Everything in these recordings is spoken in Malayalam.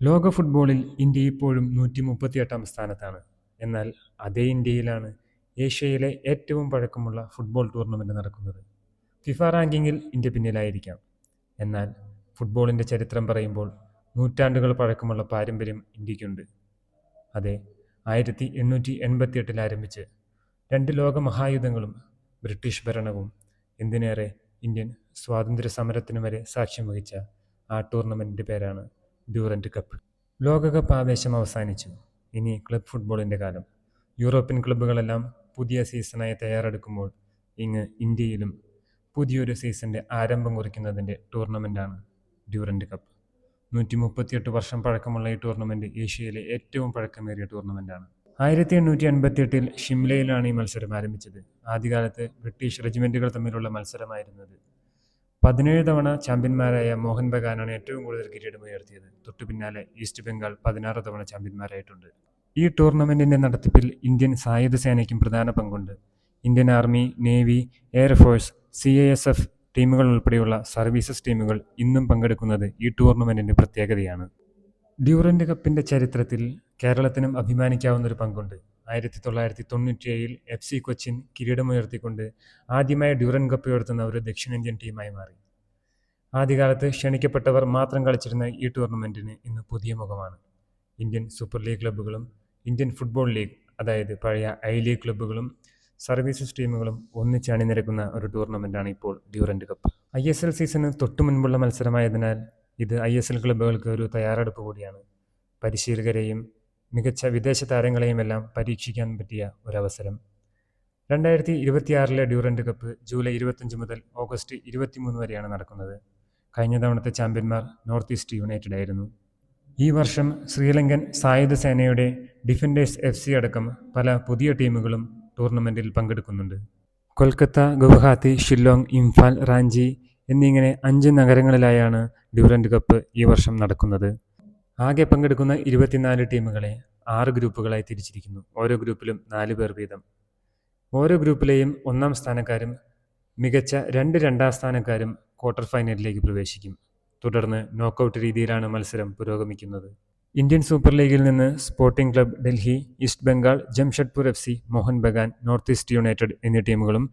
ലോക ഫുട്ബോളിൽ ഇന്ത്യ ഇപ്പോഴും 138-ാം സ്ഥാനത്താണ്. എന്നാൽ അതേ ഇന്ത്യയിലാണ് ഏഷ്യയിലെ ഏറ്റവും പഴക്കമുള്ള ഫുട്ബോൾ ടൂർണമെൻറ്റ് നടക്കുന്നത്. ഫിഫ റാങ്കിങ്ങിൽ ഇന്ത്യ പിന്നിലായിരിക്കാം. എന്നാൽ ഫുട്ബോളിൻ്റെ ചരിത്രം പറയുമ്പോൾ നൂറ്റാണ്ടുകൾ പഴക്കമുള്ള പാരമ്പര്യം ഇന്ത്യക്കുണ്ട്. അതെ, 1888 ആരംഭിച്ച് 2 ലോക മഹായുദ്ധങ്ങളും ബ്രിട്ടീഷ് ഭരണവും എന്തിനേറെ ഇന്ത്യൻ സ്വാതന്ത്ര്യ സമരത്തിനു വരെ സാക്ഷ്യം വഹിച്ച ആ ടൂർണമെൻറ്റിൻ്റെ പേരാണ് ഡ്യൂറൻഡ് കപ്പ്. ലോകകപ്പ് ആവേശം അവസാനിച്ചു. ഇനി ക്ലബ് ഫുട്ബോളിൻ്റെ കാലം. യൂറോപ്യൻ ക്ലബ്ബുകളെല്ലാം പുതിയ സീസണായി തയ്യാറെടുക്കുമ്പോൾ ഇങ്ങ് ഇന്ത്യയിലും പുതിയൊരു സീസണിൻ്റെ ആരംഭം കുറിക്കുന്നതിൻ്റെ ടൂർണമെൻറ്റാണ് ഡ്യൂറൻഡ് കപ്പ്. 138 വർഷം പഴക്കമുള്ള ഈ ടൂർണമെൻറ്റ് ഏഷ്യയിലെ ഏറ്റവും പഴക്കമേറിയ ടൂർണമെൻറ്റാണ്. 1888 ഷിംലയിലാണ് ഈ മത്സരം ആരംഭിച്ചത്. ആദ്യകാലത്ത് ബ്രിട്ടീഷ് റെജിമെൻറ്റുകൾ തമ്മിലുള്ള മത്സരമായിരുന്നത്. 17 തവണ ചാമ്പ്യന്മാരായ മോഹൻ ബഗാനാണ് ഏറ്റവും കൂടുതൽ കിരീടമുയർത്തിയത്. തൊട്ടു പിന്നാലെ ഈസ്റ്റ് ബംഗാൾ 16 തവണ ചാമ്പ്യന്മാരായിട്ടുണ്ട്. ഈ ടൂർണമെൻറ്റിൻ്റെ നടത്തിപ്പിൽ ഇന്ത്യൻ സായുധ സേനയ്ക്കും പ്രധാന പങ്കുണ്ട്. Indian army, navy, air force, CISF ടീമുകൾ ഉൾപ്പെടെയുള്ള സർവീസസ് ടീമുകൾ ഇന്നും പങ്കെടുക്കുന്നത് ഈ ടൂർണമെൻറ്റിൻ്റെ പ്രത്യേകതയാണ്. ഡ്യൂറൻഡ് കപ്പിൻ്റെ ചരിത്രത്തിൽ കേരളത്തിനും അഭിമാനിക്കാവുന്നൊരു പങ്കുണ്ട്. 1997 FC കൊച്ചിൻ കിരീടമുയർത്തിക്കൊണ്ട് ആദ്യമായി ഡ്യൂറൻഡ് കപ്പ് ഉയർത്തുന്ന ഒരു ദക്ഷിണേന്ത്യൻ ടീമായി മാറി. ആദ്യകാലത്ത് ക്ഷണിക്കപ്പെട്ടവർ മാത്രം കളിച്ചിരുന്ന ഈ ടൂർണമെൻറ്റിന് ഇന്ന് പുതിയ മുഖമാണ്. ഇന്ത്യൻ സൂപ്പർ ലീഗ് ക്ലബ്ബുകളും ഇന്ത്യൻ ഫുട്ബോൾ ലീഗ്, അതായത് പഴയ I-ലീഗ് ക്ലബ്ബുകളും സർവീസസ് ടീമുകളും ഒന്നിച്ച് അണിനിരക്കുന്ന ഒരു ടൂർണമെൻറ്റാണ് ഇപ്പോൾ ഡ്യൂറൻഡ് കപ്പ്. ISL സീസണ് തൊട്ടു മുൻപുള്ള മത്സരമായതിനാൽ ഇത് ISL ക്ലബ്ബുകൾക്ക് ഒരു തയ്യാറെടുപ്പ് കൂടിയാണ്. പരിശീലകരെയും മികച്ച വിദേശ താരങ്ങളെയുമെല്ലാം പരീക്ഷിക്കാൻ പറ്റിയ ഒരവസരം. 2026 ഡ്യൂറൻഡ് കപ്പ് ജൂലൈ 25 മുതൽ ഓഗസ്റ്റ് 23 വരെയാണ് നടക്കുന്നത്. കഴിഞ്ഞ തവണത്തെ ചാമ്പ്യന്മാർ നോർത്ത് ഈസ്റ്റ് യുണൈറ്റഡ് ആയിരുന്നു. ഈ വർഷം ശ്രീലങ്കൻ സായുധ സേനയുടെ ഡിഫൻഡേഴ്സ് FC അടക്കം പല പുതിയ ടീമുകളും ടൂർണമെൻറ്റിൽ പങ്കെടുക്കുന്നുണ്ട്. കൊൽക്കത്ത, ഗുവാഹത്തി, ഷില്ലോങ്, ഇംഫാൽ, റാഞ്ചി എന്നിങ്ങനെ 5 നഗരങ്ങളിലായാണ് ഡ്യൂറൻഡ് കപ്പ് ഈ വർഷം നടക്കുന്നത്. ആകെ പങ്കെടുക്കുന്ന 24 ടീമുകളെ 6 ഗ്രൂപ്പുകളായി തിരിച്ചിരിക്കുന്നു. ഓരോ ഗ്രൂപ്പിലും 4 പേർ വീതം. ഓരോ ഗ്രൂപ്പിലെയും 1-ാം സ്ഥാനക്കാരും മികച്ച 2 രണ്ടാം സ്ഥാനക്കാരും ക്വാർട്ടർ ഫൈനലിലേക്ക് പ്രവേശിക്കും. തുടർന്ന് നോക്കൌട്ട് രീതിയിലാണ് മത്സരം പുരോഗമിക്കുന്നത്. ഇന്ത്യൻ സൂപ്പർ ലീഗിൽ നിന്ന് Sporting Club Delhi, East Bengal, Jamshedpur FC, Mohun Bagan, North East United എന്നീ ടീമുകളും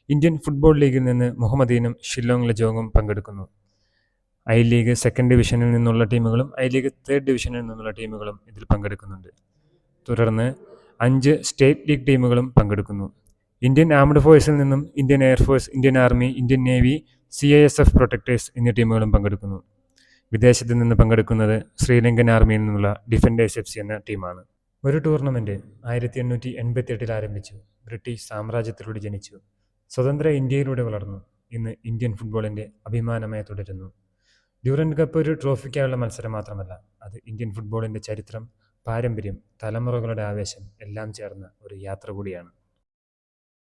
ഇന്ത്യൻ ഫുട്ബോൾ ലീഗിൽ നിന്ന് മുഹമ്മദീനും ഷില്ലോങ് ലജോങ്ങും പങ്കെടുക്കുന്നു. I-ലീഗ് സെക്കൻഡ് ഡിവിഷനിൽ നിന്നുള്ള ടീമുകളും I-ലീഗ് തേർഡ് ഡിവിഷനിൽ നിന്നുള്ള ടീമുകളും ഇതിൽ പങ്കെടുക്കുന്നുണ്ട്. തുടർന്ന് 5 സ്റ്റേറ്റ് ലീഗ് ടീമുകളും പങ്കെടുക്കുന്നു. ഇന്ത്യൻ ആംഡ് ഫോഴ്സിൽ നിന്നും Indian air force, Indian army, Indian navy, CISF protectors എന്നീ ടീമുകളും പങ്കെടുക്കുന്നു. വിദേശത്ത് നിന്ന് പങ്കെടുക്കുന്നത് ശ്രീലങ്കൻ ആർമിയിൽ നിന്നുള്ള ഡിഫൻഡേഴ്സ് FC എന്ന ടീമാണ്. ഒരു ടൂർണമെൻറ്റ് 1888 ആരംഭിച്ചു. ബ്രിട്ടീഷ് സാമ്രാജ്യത്തിലൂടെ ജനിച്ചു. സ്വതന്ത്ര ഇന്ത്യയിലൂടെ വളർന്നു. ഇന്ന് ഇന്ത്യൻ ഫുട്ബോളിൻ്റെ അഭിമാനമായി തുടരുന്നു. ഡ്യൂറൻഡ് കപ്പ് ഒരു ട്രോഫിക്കായുള്ള മത്സരം മാത്രമല്ല, അത് ഇന്ത്യൻ ഫുട്ബോളിൻ്റെ ചരിത്രം, പാരമ്പര്യം, തലമുറകളുടെ ആവേശം എല്ലാം ചേർന്ന ഒരു യാത്ര കൂടിയാണ്.